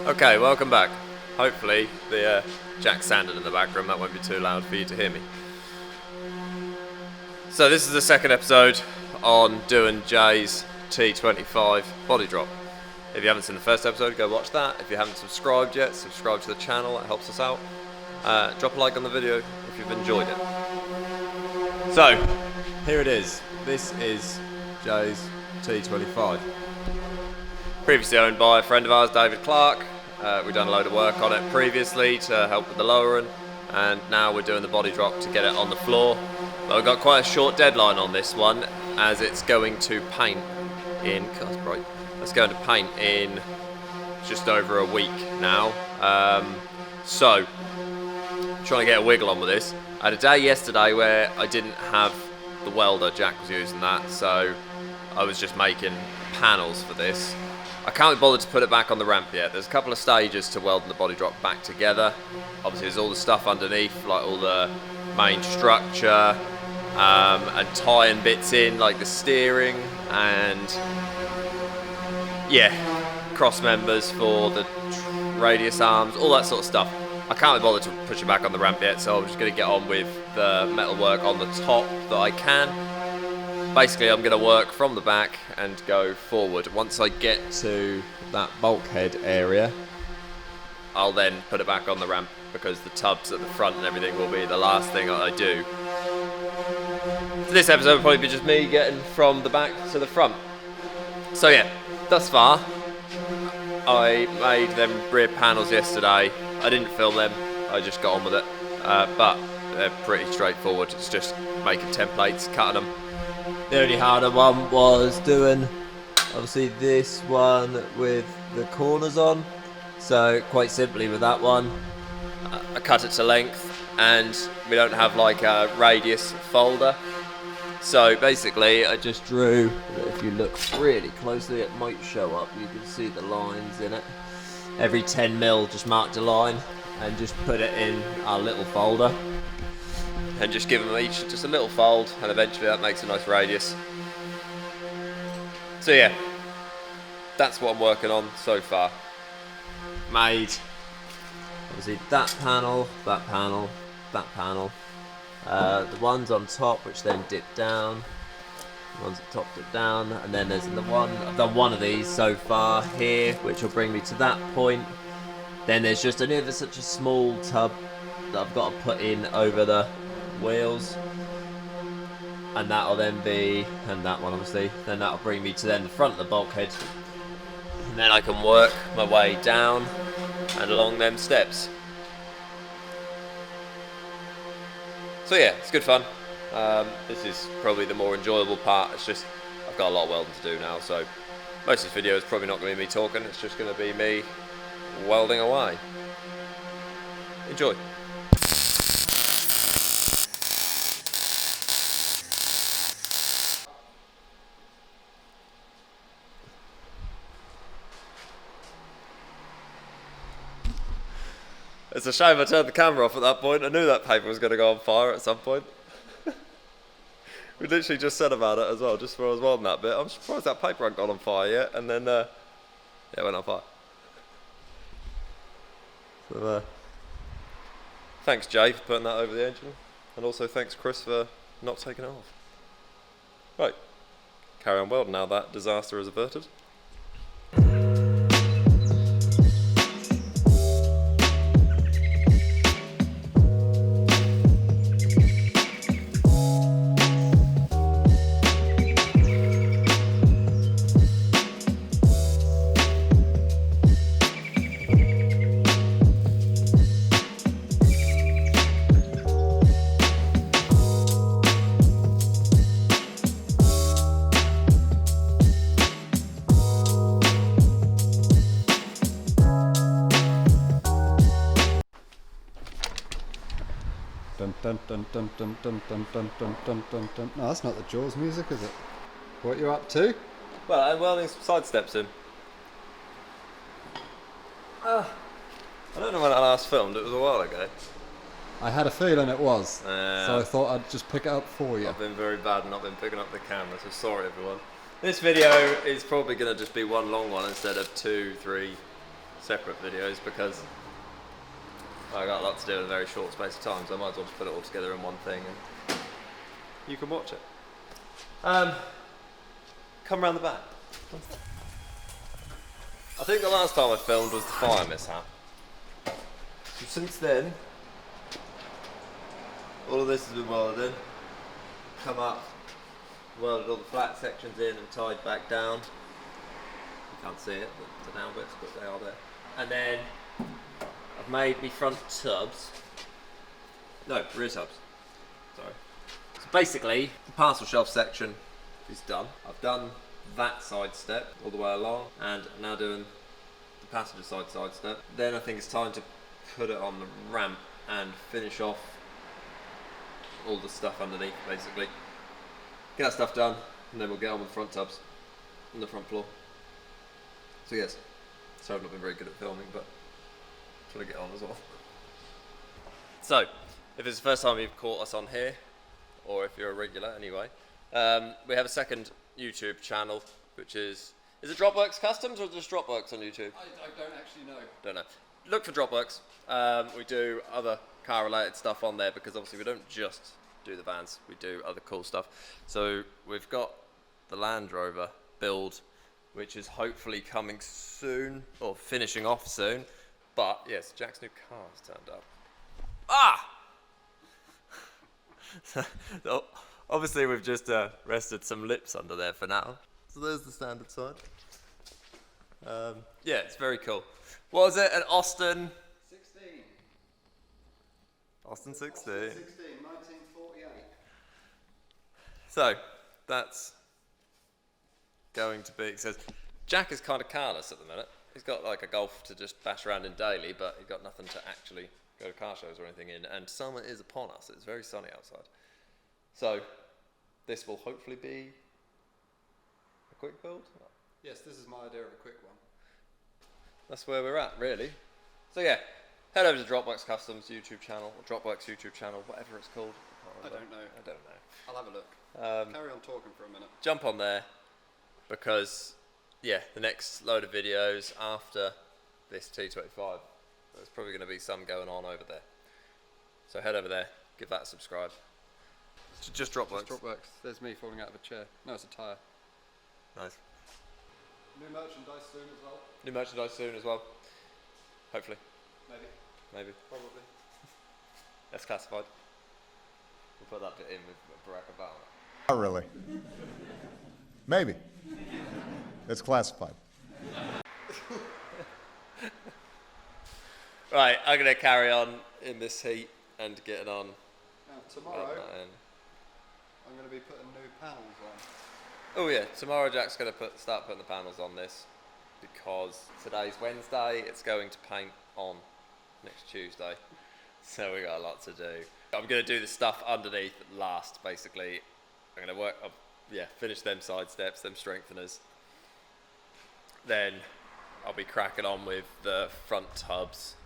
Okay, welcome back. Hopefully the jack sanded in the background, that won't be too loud for you to hear me. So this is the second episode on doing Jay's T25 Bodydrop. If you haven't seen the first episode, go watch that. If you haven't subscribed yet, subscribe to the channel, it helps us out. Drop a like on the video if you've enjoyed it. So, here it is. This is Jay's T25. Previously owned by a friend of ours, David Clark. We've done a load of work on it previously to help with the lowering, and now we're doing the body drop to get it on the floor. But we've got quite a short deadline on this one, as it's going to paint in, that's bright, it's going to paint in just over a week now. So, trying to get a wiggle on with this. I had a day yesterday where I didn't have the welder, Jack was using that, so I was just making panels for this. I can't be bothered to put it back on the ramp yet. There's a couple of stages to welding the body drop back together. Obviously there's all the stuff underneath, like all the main structure, and tying bits in, like the steering, and yeah, cross members for the radius arms, all that sort of stuff. I can't be bothered to push it back on the ramp yet, so I'm just going to get on with the metal work on the top that I can. Basically, I'm going to work from the back and go forward. Once I get to that bulkhead area, I'll then put it back on the ramp, because the tubs at the front and everything will be the last thing I do. So this episode will probably be just me getting from the back to the front. So yeah, thus far, I made them rear panels yesterday. I didn't film them, I just got on with it. But they're pretty straightforward. It's just making templates, cutting them. The only harder one was doing, obviously, this one with the corners on. So quite simply with that one, I cut it to length, and we don't have like a radius folder. So basically I just drew, if you look really closely it might show up, you can see the lines in it. Every 10 mil just marked a line and just put it in our little folder. And just give them each just a little fold, and eventually that makes a nice radius. So yeah, that's what I'm working on so far. Made, obviously, that panel, that panel, that panel. The ones on top which then dip down, the ones at top dip down, and then there's the one, I've done one of these so far here, which will bring me to that point. Then there's just another such a small tub that I've got to put in over the wheels, and that'll then be, and that one obviously, then that'll bring me to then the front of the bulkhead, and then I can work my way down and along them steps. So yeah, it's good fun. This is probably the more enjoyable part. It's just, I've got a lot of welding to do now, so most of this video is probably not going to be me talking, it's just going to be me welding away. Enjoy. It's a shame I turned the camera off at that point. I knew that paper was going to go on fire at some point. We literally just said about it as well, just before I was welding that bit. I'm surprised that paper hadn't gone on fire yet, and then yeah, it went on fire. So thanks Jay for putting that over the engine, and also thanks Chris for not taking it off. Right, carry on welding now that disaster is averted. Dun dun dun dun dun dun dun dun dun dun dun dun. No, that's not the Jaws music, is it? What you up to? Well, I'm welding some side steps in. I don't know when I last filmed, it was a while ago. I had a feeling it was, so I thought I'd just pick it up for you. I've been very bad and not been picking up the camera, so sorry everyone. This video is probably going to just be one long one instead of 2, 3 separate videos because I got a lot to do in a very short space of time, so I might as well just put it all together in one thing and you can watch it. Come around the back. I think the last time I filmed was the fire mishap. So since then, all of this has been welded in. Come up, welded all the flat sections in and tied back down. You can't see it, the down bits, but they are there. And then I've made me front tubs. No, rear tubs. Sorry. So basically, the parcel shelf section is done. I've done that side step all the way along, and I'm now doing the passenger side step. Then I think it's time to put it on the ramp and finish off all the stuff underneath, basically. Get that stuff done, and then we'll get on with the front tubs and the front floor. So yes, sorry I've not been very good at filming, but I'm trying to get on as well. So, if it's the first time you've caught us on here, or if you're a regular anyway, we have a second YouTube channel, which is it Dropworks Customs or just Dropworks on YouTube? I don't actually know. Don't know. Look for Dropworks. We do other car related stuff on there because obviously we don't just do the vans, we do other cool stuff. So we've got the Land Rover build, which is hopefully coming soon, or finishing off soon. But yes, Jack's new car's turned up. Ah! So, obviously we've just rested some lips under there for now. So there's the standard side. Yeah, it's very cool. What was it? An Austin? 16. Austin 16. Austin 16, 1948. So, that's going to be, it says, Jack is kind of carless at the minute. He's got like a Golf to just bash around in daily, but he's got nothing to actually go to car shows or anything in. And summer is upon us. It's very sunny outside. So, this will hopefully be a quick build. Yes, this is my idea of a quick one. That's where we're at, really. So yeah, head over to Dropworks Customs YouTube channel, or Dropworks YouTube channel, whatever it's called. I don't know. I'll have a look. Carry on talking for a minute. Jump on there, because yeah, the next load of videos after this T25, there's probably going to be some going on over there. So head over there, give that a subscribe. Just Dropworks. Just Dropworks. There's me falling out of a chair. No, it's a tyre. Nice. New merchandise soon as well. New merchandise soon as well. Hopefully. Maybe. Probably. That's classified. We'll put that bit in with Barack Obama. Not really. Maybe. It's classified. Right, I'm going to carry on in this heat and getting on. Now, tomorrow, I'm going to be putting new panels on. Oh yeah, tomorrow Jack's going to start putting the panels on this because today's Wednesday, it's going to paint on next Tuesday. So we got a lot to do. I'm going to do the stuff underneath last, basically. I'm going to work up, finish them side steps, them strengtheners. Then I'll be cracking on with the front tubs.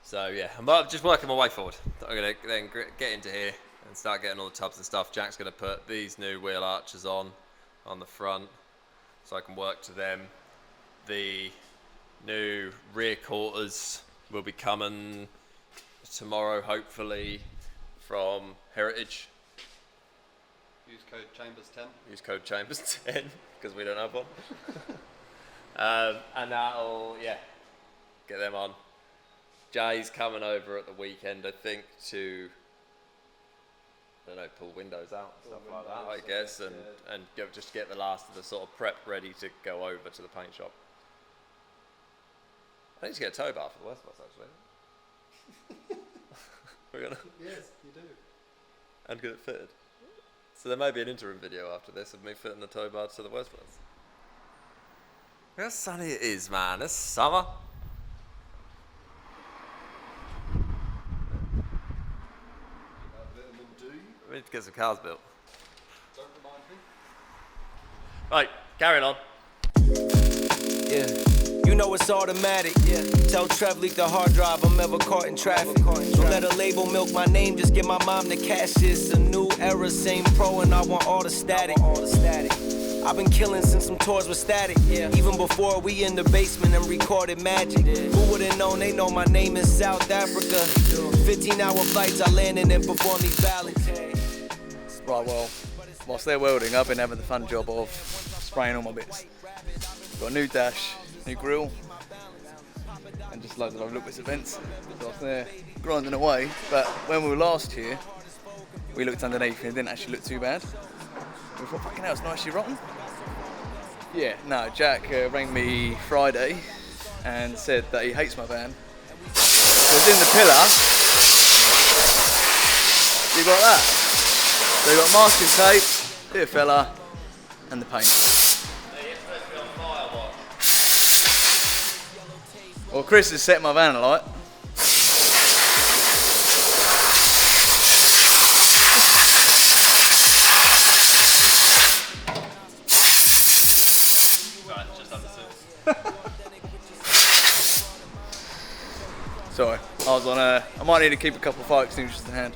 So yeah, I'm just working my way forward. I'm going to then get into here and start getting all the tubs and stuff. Jack's going to put these new wheel arches on the front so I can work to them. The new rear quarters will be coming tomorrow, hopefully, from Heritage. Use code Chambers 10. Use code Chambers 10 because we don't have one. And that'll, get them on. Jay's coming over at the weekend, I think, to, I don't know, pull windows out and stuff like that, I guess, and just get the last of the sort of prep ready to go over to the paint shop. I need to get a tow bar for the West Bus, actually. We're gonna. Yes, you do. And get it fitted. So there may be an interim video after this of me fitting the tow bar to the West Bus. Look how sunny it is, man. It's summer. We need to get some cars built. Don't remind me. Right, carrying on. Yeah, you know it's automatic. Yeah, tell Trev leak the hard drive. I'm ever caught in traffic. Don't let a label milk my name. Just get my mom to cash this. A new era, same pro, and I want all the static. I've been killing since some tours were static. Even before we in the basement and recorded magic. Who would've known? They know my name is South Africa. 15-hour flights, I landed and performed these ballads. Right, well, whilst they're welding, I've been having the fun job of spraying all my bits. Got a new dash, new grill, and just loads of other little bits of vents. So I was there grinding away, but when we were last here, we looked underneath and it didn't actually look too bad. We thought, fucking hell, it's not actually rotten. Yeah, no, Jack rang me Friday and said that he hates my van. Because in the pillar, you got that. So you got masking tape, bit of fella, and the paint. Well, Chris has set my van alight. Sorry, I might need to keep a couple of fire extinguishers to hand.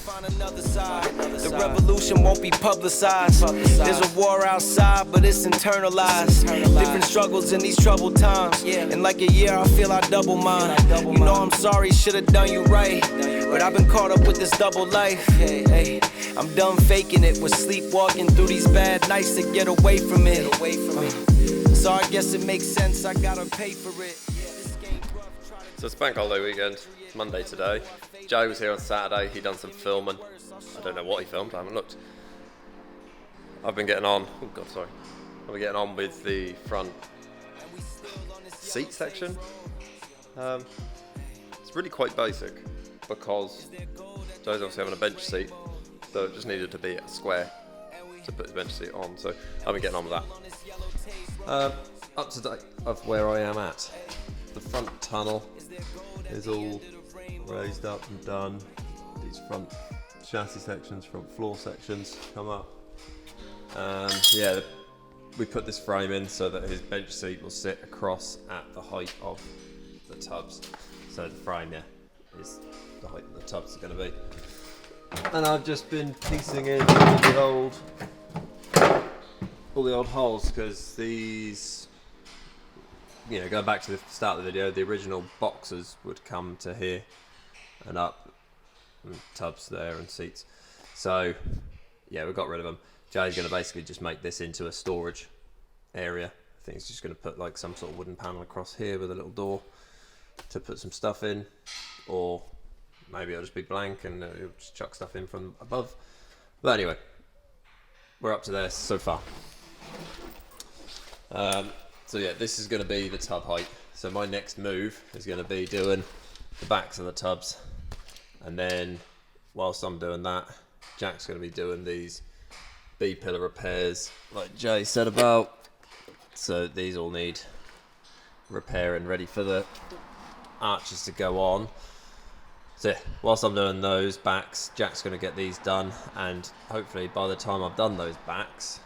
The revolution won't be publicized. There's a war outside, but it's internalized. Different struggles in these troubled times. In like a year, I feel I double mine. You know I'm sorry, should've done you right. But I've been caught up with this double life. I'm done faking it, with sleepwalking through these bad nights to get away from it. So I guess it makes sense, I gotta pay for it. So it's bank holiday weekend. It's Monday today. Joe was here on Saturday. He done some filming. I don't know what he filmed. I haven't looked. I've been getting on. Oh God, sorry. I've been getting on with the front seat section. It's really quite basic because Joe's obviously having a bench seat, so it just needed to be a square to put the bench seat on. So I've been getting on with that. Up to date of where I am at. The front tunnel is all raised up and done. These front chassis sections, front floor sections come up. Yeah, we put this frame in so that his bench seat will sit across at the height of the tubs. So the frame, yeah, is the height that the tubs are going to be. And I've just been piecing in all the old holes, because these, you know, going back to the start of the video, the original boxes would come to here and up, and tubs there and seats. So yeah, we got rid of them. Jay's going to basically just make this into a storage area. I think he's just going to put like some sort of wooden panel across here with a little door to put some stuff in, or maybe it'll just be blank and he'll just chuck stuff in from above. But anyway, we're up to there so far. So yeah, this is going to be the tub height. So my next move is going to be doing the backs of the tubs, and then whilst I'm doing that, Jack's going to be doing these B-pillar repairs like Jay said about. So these all need repairing, ready for the arches to go on. So yeah, whilst I'm doing those backs, Jack's going to get these done, and hopefully by the time I've done those backs,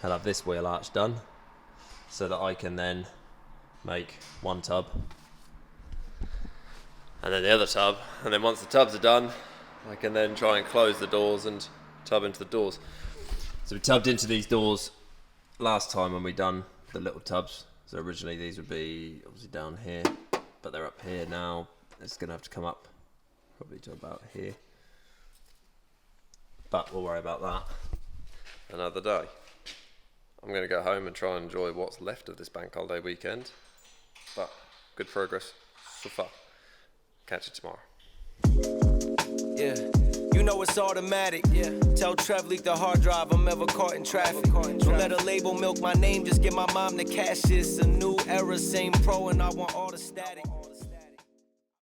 he'll have this wheel arch done, so that I can then make one tub and then the other tub, and then once the tubs are done, I can then try and close the doors and tub into the doors. So we tubbed into these doors last time when we done the little tubs. So originally these would be obviously down here, but they're up here now. It's going to have to come up probably to about here, but we'll worry about that another day. I'm going to go home and try and enjoy what's left of this bank holiday weekend, but good progress so far. Catch you tomorrow. Yeah, you know it's automatic. Tell Trev leak the hard drive, I'm ever caught in traffic. Don't let a label milk my name, just get my mom the cash. It's a new era, same pro, and I want all the static.